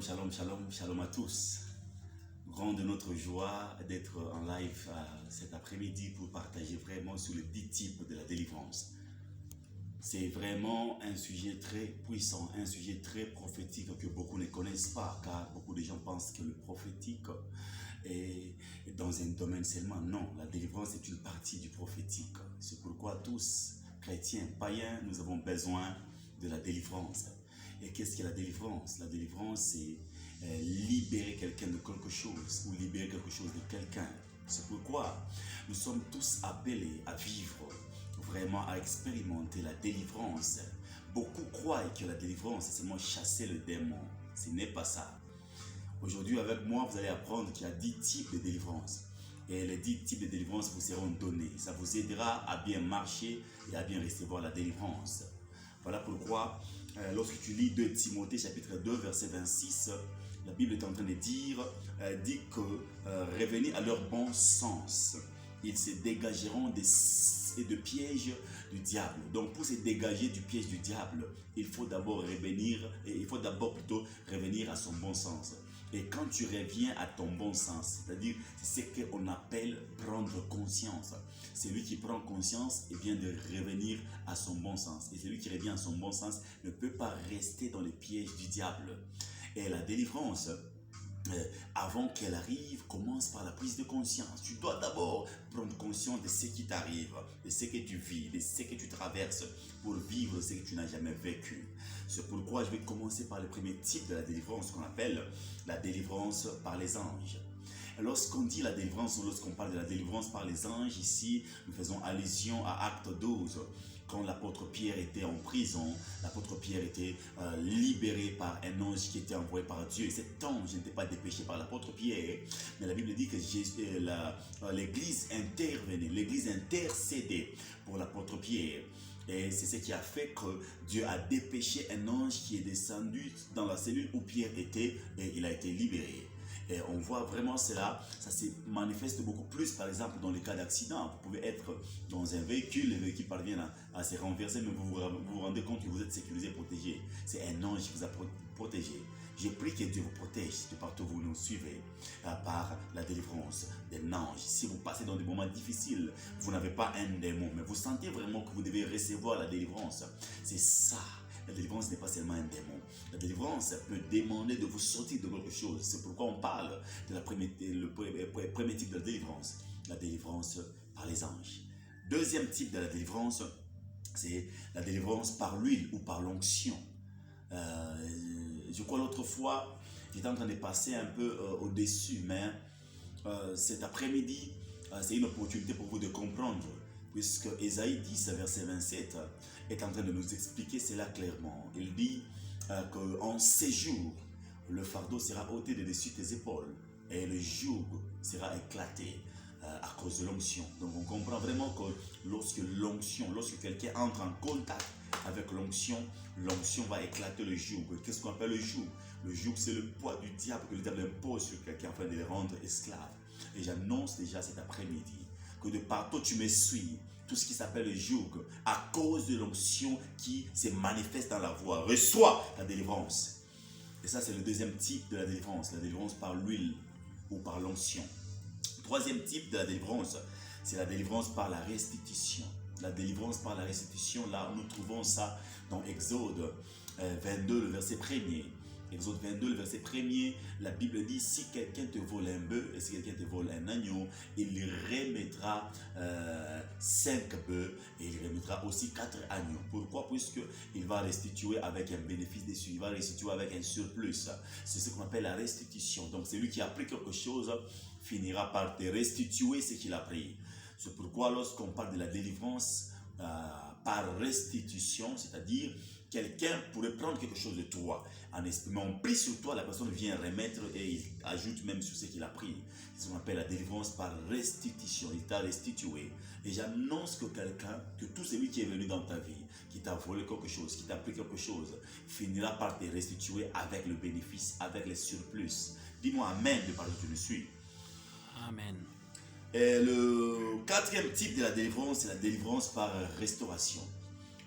Shalom, shalom, shalom à tous. Grande notre joie d'être en live cet après-midi pour partager vraiment sur les 10 types de la délivrance. C'est vraiment un sujet très puissant, un sujet très prophétique que beaucoup ne connaissent pas, car beaucoup de gens pensent que le prophétique est dans un domaine seulement. Non, la délivrance est une partie du prophétique. C'est pourquoi tous, chrétiens, païens, nous avons besoin de la délivrance. Et qu'est-ce que la délivrance? La délivrance, c'est libérer quelqu'un de quelque chose ou libérer quelque chose de quelqu'un. C'est pourquoi nous sommes tous appelés à vivre, vraiment à expérimenter la délivrance. Beaucoup croient que la délivrance, c'est seulement chasser le démon. Ce n'est pas ça. Aujourd'hui, avec moi, vous allez apprendre qu'il y a 10 types de délivrance. Et les 10 types de délivrance vous seront donnés. Ça vous aidera à bien marcher et à bien recevoir la délivrance. Voilà pourquoi, lorsque tu lis 2 Timothée chapitre 2, verset 26, la Bible est en train de dire que revenez à leur bon sens. Ils se dégageront de pièges du diable. Donc pour se dégager du piège du diable, il faut d'abord revenir à son bon sens. Et quand tu reviens à ton bon sens, c'est-à-dire c'est ce qu'on appelle prendre conscience. Celui qui prend conscience et vient de revenir à son bon sens. Et celui qui revient à son bon sens ne peut pas rester dans les pièges du diable. Et la délivrance, avant qu'elle arrive, commence par la prise de conscience. Tu dois d'abord prendre conscience de ce qui t'arrive, de ce que tu vis, de ce que tu traverses pour vivre ce que tu n'as jamais vécu. C'est pourquoi je vais commencer par le premier type de la délivrance qu'on appelle la délivrance par les anges. Lorsqu'on dit la délivrance, ou lorsqu'on parle de la délivrance par les anges, ici, nous faisons allusion à Acte 12. Quand l'apôtre Pierre était en prison, l'apôtre Pierre était libéré par un ange qui était envoyé par Dieu. Et cet ange n'était pas dépêché par l'apôtre Pierre, mais la Bible dit que l'Église intervenait, l'Église intercédait pour l'apôtre Pierre. Et c'est ce qui a fait que Dieu a dépêché un ange qui est descendu dans la cellule où Pierre était et il a été libéré. Et on voit vraiment cela, ça se manifeste beaucoup plus par exemple dans les cas d'accident. Vous pouvez être dans un véhicule, le véhicule parvient à se renverser, mais vous vous rendez compte que vous êtes sécurisé, protégé. C'est un ange qui vous a protégé. J'ai pris que Dieu vous protège de partout où vous nous suivez par la délivrance d'un ange. Si vous passez dans des moments difficiles, vous n'avez pas un démon, mais vous sentez vraiment que vous devez recevoir la délivrance. C'est ça. La délivrance n'est pas seulement un démon. La délivrance peut demander de vous sortir de quelque chose. C'est pourquoi on parle de le premier type de la délivrance par les anges. Deuxième type de la délivrance, c'est la délivrance par l'huile ou par l'onction. Je crois l'autre fois, j'étais en train de passer un peu au-dessus, mais cet après-midi, c'est une opportunité pour vous de comprendre, puisque Ésaïe 10, verset 27, est en train de nous expliquer cela clairement. Il dit qu'en ces jours, le fardeau sera ôté de dessus tes épaules et le joug sera éclaté à cause de l'onction. Donc on comprend vraiment que lorsque quelqu'un entre en contact avec l'onction, l'onction va éclater le joug. Qu'est-ce qu'on appelle le joug? Le joug, c'est le poids du diable que le diable impose sur quelqu'un afin de le rendre esclave. Et j'annonce déjà cet après-midi que de partout tu me suis, tout ce qui s'appelle le joug, à cause de l'onction qui se manifeste dans la voix, reçoit la délivrance. Et ça, c'est le deuxième type de la délivrance par l'huile ou par l'onction. Troisième type de la délivrance, c'est la délivrance par la restitution. La délivrance par la restitution, là, nous trouvons ça dans Exode 22, le verset 1er. Exode 22, le verset 1er, la Bible dit, si quelqu'un te vole un bœuf et si quelqu'un te vole un agneau, il lui remettra 5 bœufs et il remettra aussi 4 agneaux. Pourquoi? Puisqu'il va restituer avec un bénéfice dessus, il va restituer avec un surplus. C'est ce qu'on appelle la restitution. Donc celui qui a pris quelque chose finira par te restituer ce qu'il a pris. C'est pourquoi lorsqu'on parle de la délivrance par restitution, c'est-à-dire quelqu'un pourrait prendre quelque chose de toi, en estimant pris sur toi, la personne vient remettre et il ajoute même sur ce qu'il a pris. C'est ce qu'on appelle la délivrance par restitution. Il t'a restitué. Et j'annonce que tout celui qui est venu dans ta vie, qui t'a volé quelque chose, qui t'a pris quelque chose, finira par te restituer avec le bénéfice, avec le surplus. Dis-moi Amen de par où tu me suis. Amen. Et le quatrième type de la délivrance, c'est la délivrance par restauration.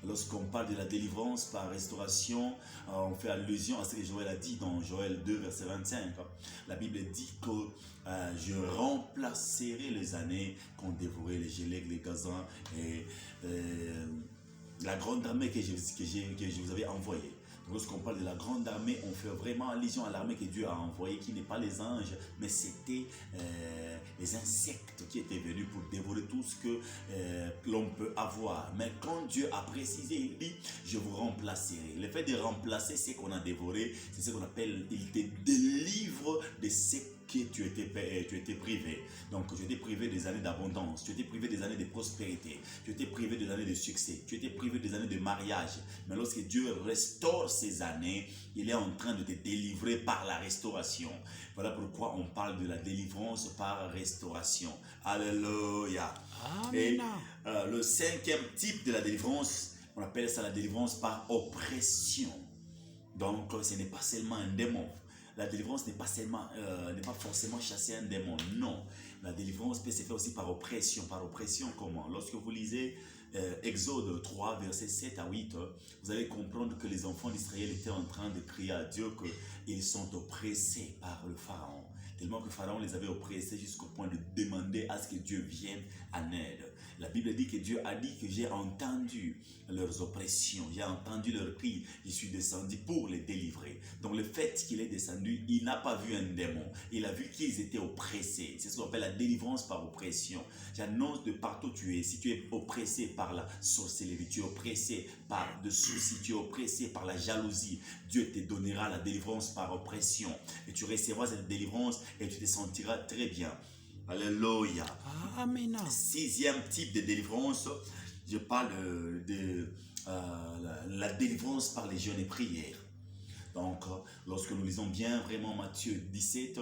lorsqu'on parle de la délivrance par restauration, on fait allusion à ce que Joël a dit dans Joël 2, verset 25. La Bible dit que je remplacerai les années qu'ont dévoré les Gélèques, les Gazans et la grande armée que je vous avais envoyée. Lorsqu'on parle de la grande armée, on fait vraiment allusion à l'armée que Dieu a envoyée, qui n'est pas les anges, mais c'était les insectes qui étaient venus pour dévorer tout ce que l'on peut avoir. Mais quand Dieu a précisé, il dit, je vous remplacerai. Le fait de remplacer ce qu'on a dévoré, c'est ce qu'on appelle, il te délivre de ce que tu étais privé. Donc tu étais privé des années d'abondance, tu étais privé des années de prospérité, tu étais privé des années de succès, tu étais privé des années de mariage. Mais lorsque Dieu restaure ces années, il est en train de te délivrer par la restauration. Voilà pourquoi on parle de la délivrance par restauration. Alléluia. Et le cinquième type de la délivrance, on appelle ça la délivrance par oppression. Donc ce n'est pas seulement un démon. La délivrance n'est pas forcément chasser un démon, non. La délivrance peut se faire aussi par oppression. Par oppression, comment? Lorsque vous lisez Exode 3, versets 7 à 8, vous allez comprendre que les enfants d'Israël étaient en train de crier à Dieu qu'ils sont oppressés par le Pharaon. Tellement que le Pharaon les avait oppressés jusqu'au point de demander à ce que Dieu vienne en aide. La Bible dit que Dieu a dit que j'ai entendu leurs oppressions, j'ai entendu leurs cris, je suis descendu pour les délivrer. Donc le fait qu'il est descendu, il n'a pas vu un démon, il a vu qu'ils étaient oppressés. C'est ce qu'on appelle la délivrance par oppression. J'annonce de partout où tu es, si tu es oppressé par la sorcellerie, tu es oppressé par des soucis, tu es oppressé par la jalousie, Dieu te donnera la délivrance par oppression. Et tu recevras cette délivrance et tu te sentiras très bien. Alléluia. Amen. Sixième type de délivrance, je parle de la délivrance par les jeûnes et prières. Donc, lorsque nous lisons bien vraiment Matthieu 17,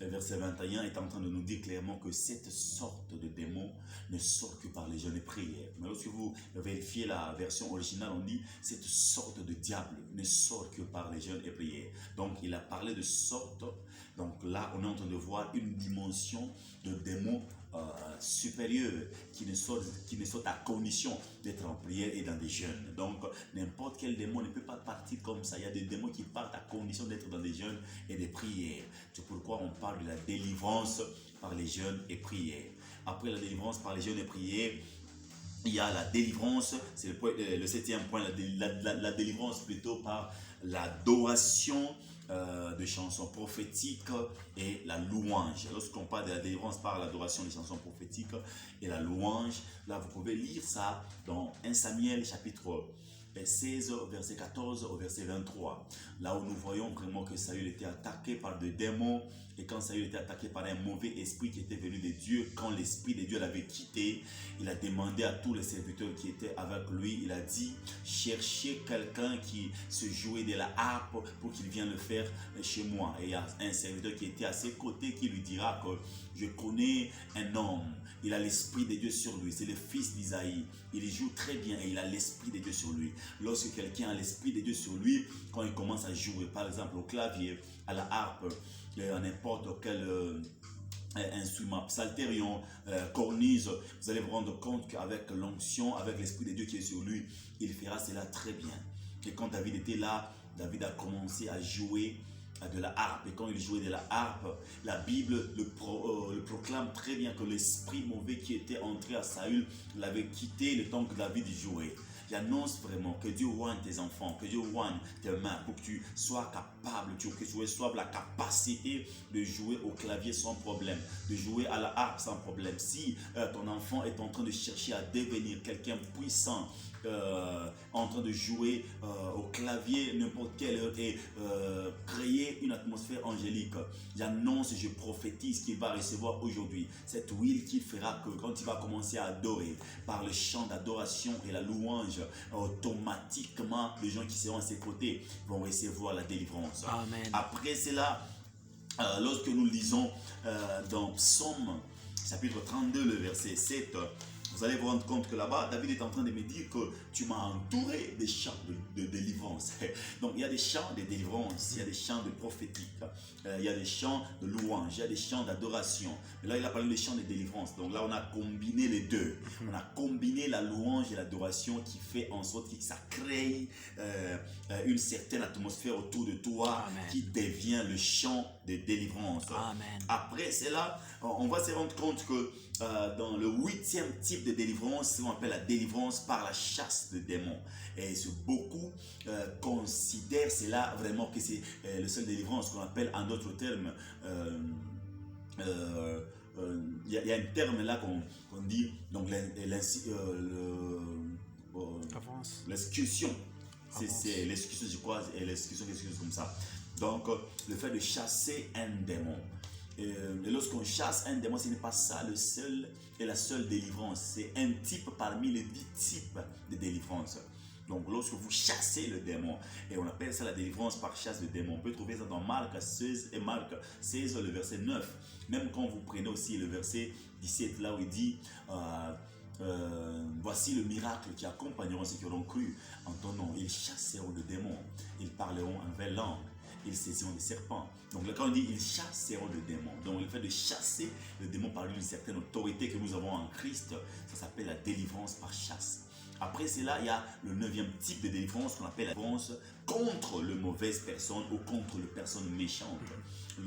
verset 21, est en train de nous dire clairement que cette sorte de démon ne sort que par les jeûnes et prières. Mais lorsque vous vérifiez la version originale, on dit cette sorte de diable ne sort que par les jeûnes et prières. Donc, il a parlé de sorte. Donc là, on est en train de voir une dimension de démon supérieur qui ne sort à condition d'être en prière et dans des jeûnes. Donc, n'importe quel démon ne peut pas partir comme ça. Il y a des démons qui partent à condition d'être dans des jeûnes et des prières. C'est pourquoi on parle de la délivrance par les jeûnes et prières. Après la délivrance par les jeûnes et prières, il y a la délivrance, c'est le septième point, la délivrance plutôt par l'adoration de chansons prophétiques et la louange. Lorsqu'on parle de la délivrance par l'adoration des chansons prophétiques et la louange, là vous pouvez lire ça dans 1 Samuel chapitre 16, verset 14 au verset 23. Là où nous voyons vraiment que Saül était attaqué par des démons. Et quand Saül était attaqué par un mauvais esprit qui était venu de Dieu, quand l'esprit de Dieu l'avait quitté, il a demandé à tous les serviteurs qui étaient avec lui, il a dit, cherchez quelqu'un qui se jouait de la harpe pour qu'il vienne le faire chez moi. Et il y a un serviteur qui était à ses côtés qui lui dira que je connais un homme, il a l'esprit de Dieu sur lui, c'est le fils d'Isaïe, il joue très bien et il a l'esprit de Dieu sur lui. Lorsque quelqu'un a l'esprit de Dieu sur lui, quand il commence à jouer par exemple au clavier, à la harpe, à n'importe quel instrument, psalterion, cornise, vous allez vous rendre compte qu'avec l'onction, avec l'esprit de Dieu qui est sur lui, il fera cela très bien. Et quand David était là, David a commencé à jouer de la harpe. Et quand il jouait de la harpe, la Bible le proclame très bien que l'esprit mauvais qui était entré à Saül l'avait quitté le temps que David jouait. J'annonce vraiment que Dieu oigne tes enfants, que Dieu oigne tes mains pour que tu sois capable, que tu sois la capacité de jouer au clavier sans problème, de jouer à la harpe sans problème. Si ton enfant est en train de chercher à devenir quelqu'un puissant, en train de jouer au clavier n'importe quelle heure et créer une atmosphère angélique, j'annonce, je prophétise qu'il va recevoir aujourd'hui cette huile qui fera que quand il va commencer à adorer par le chant d'adoration et la louange, automatiquement les gens qui seront à ses côtés vont recevoir la délivrance. Amen. Après cela, lorsque nous lisons dans Psaume chapitre 32 le verset 7, Vous allez vous rendre compte que là-bas, David est en train de me dire que tu m'as entouré des chants de délivrance. Donc, il y a des chants de délivrance, il y a des chants de prophétique, il y a des chants de louange, il y a des chants d'adoration. Et là, il a parlé des chants de délivrance. Donc là, on a combiné les deux. On a combiné la louange et l'adoration qui fait en sorte que ça crée une certaine atmosphère autour de toi. Amen. Qui devient le chant de délivrance. Amen. Après cela, on va se rendre compte que dans le 8e type de délivrance, on appelle la délivrance par la chasse de démons. Et beaucoup considèrent cela vraiment que c'est le seul délivrance qu'on appelle en d'autres termes. Il y a un terme là qu'on dit, donc l'exécution. C'est l'exécution, je crois, et l'exécution, quelque chose comme ça. Donc, le fait de chasser un démon. Et lorsqu'on chasse un démon, ce n'est pas ça le seul et la seule délivrance. C'est un type parmi les 10 types de délivrance. Donc, lorsque vous chassez le démon, et on appelle ça la délivrance par chasse de démon, on peut trouver ça dans Marc 16 et Marc 16, le verset 9. Même quand vous prenez aussi le verset 17, là où il dit voici le miracle qui accompagneront ceux qui auront cru en ton nom. Ils chasseront le démon, ils parleront en nouvelle langue, ils saisiront des serpents. Donc là, quand on dit ils chasseront le démon, donc le fait de chasser le démon par une certaine autorité que nous avons en Christ, ça s'appelle la délivrance par chasse. Après cela, il y a le 9e type de délivrance qu'on appelle la délivrance contre les mauvaises personnes ou contre les personnes méchantes.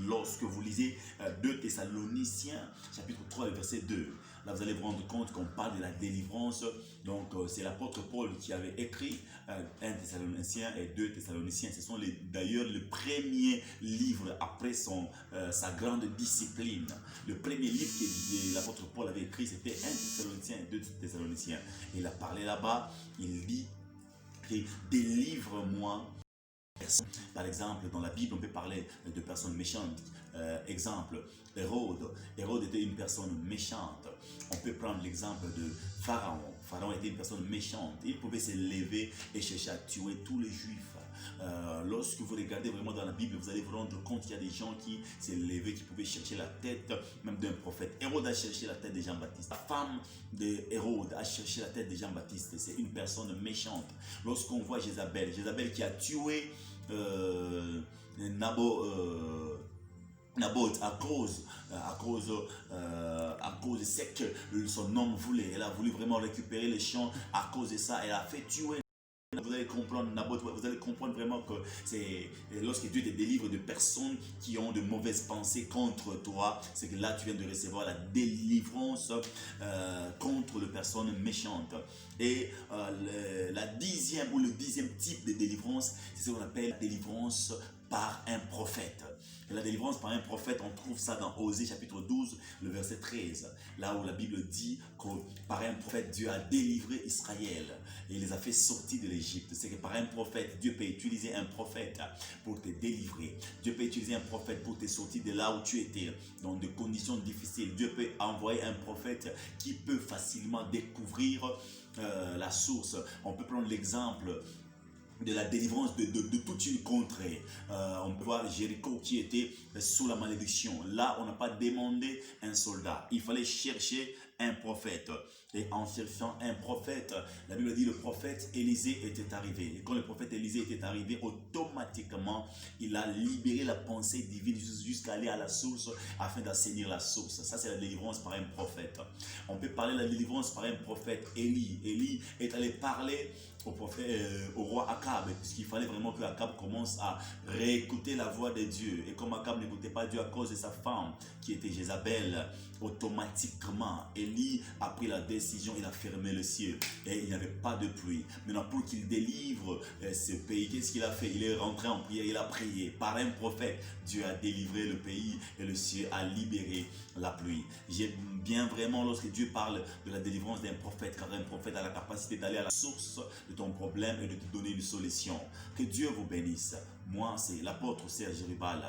Lorsque vous lisez 2 Thessaloniciens, chapitre 3, verset 2, là vous allez vous rendre compte qu'on parle de la délivrance. Donc c'est l'apôtre Paul qui avait écrit 1 Thessaloniciens et 2 Thessaloniciens. Ce sont d'ailleurs le premier livre après sa grande discipline. Le premier livre que l'apôtre Paul avait écrit, c'était 1 Thessaloniciens et 2 Thessaloniciens. Il a parlé là-bas, il dit, délivre-moi. Par exemple, dans la Bible, on peut parler de personnes méchantes. Exemple, Hérode. Hérode était une personne méchante. On peut prendre l'exemple de Pharaon. Pharaon était une personne méchante. Il pouvait se lever et chercher à tuer tous les Juifs. Lorsque vous regardez vraiment dans la Bible, vous allez vous rendre compte qu'il y a des gens qui s'est levé, qui pouvaient chercher la tête même d'un prophète. Hérode a cherché la tête de Jean-Baptiste. La femme de Hérode a cherché la tête de Jean-Baptiste. C'est une personne méchante. Lorsqu'on voit Jézabel qui a tué Naboth à cause de ce que son homme voulait. Elle a voulu vraiment récupérer les champs à cause de ça. Elle a fait tuer. Vous allez comprendre Naboth, vous allez comprendre vraiment que c'est lorsque Dieu te délivre de personnes qui ont de mauvaises pensées contre toi, c'est que là tu viens de recevoir la délivrance contre les personnes méchantes. Et la 10e ou le 10e type de délivrance, c'est ce qu'on appelle la délivrance par un prophète. Et la délivrance par un prophète, on trouve ça dans Osée chapitre 12, le verset 13, là où la Bible dit que par un prophète, Dieu a délivré Israël et il les a fait sortir de l'Égypte. C'est que par un prophète, Dieu peut utiliser un prophète pour te délivrer. Dieu peut utiliser un prophète pour te sortir de là où tu étais, dans des conditions difficiles. Dieu peut envoyer un prophète qui peut facilement découvrir la source. On peut prendre l'exemple de la délivrance de toute une contrée. On peut voir Jéricho qui était sous la malédiction. Là, on n'a pas demandé un soldat. Il fallait chercher un prophète. Et en cherchant un prophète, la Bible dit le prophète Élisée était arrivé. Et quand le prophète Élisée était arrivé, automatiquement, il a libéré la pensée divine jusqu'à aller à la source afin d'assainir la source. Ça, c'est la délivrance par un prophète. On peut parler de la délivrance par un prophète Élie. Élie est allé parler au roi Akab, puisqu'il fallait vraiment que Akab commence à réécouter la voix de Dieu. Et comme Akab n'écoutait pas Dieu à cause de sa femme, qui était Jézabel, automatiquement, Élie a pris la décision, il a fermé le ciel et il n'y avait pas de pluie. Maintenant, pour qu'il délivre ce pays, qu'est-ce qu'il a fait? Il est rentré en prière, il a prié. Par un prophète, Dieu a délivré le pays et le ciel a libéré la pluie. J'aime bien vraiment lorsque Dieu parle de la délivrance d'un prophète, car un prophète a la capacité d'aller à la source de ton problème et de te donner une solution. Que Dieu vous bénisse. Moi, c'est l'apôtre Serge Ribal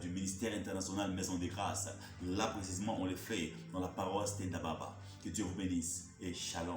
du ministère international Maison des Grâces. Là, précisément, on le fait dans la paroisse Tendababa. Que Dieu vous bénisse et shalom.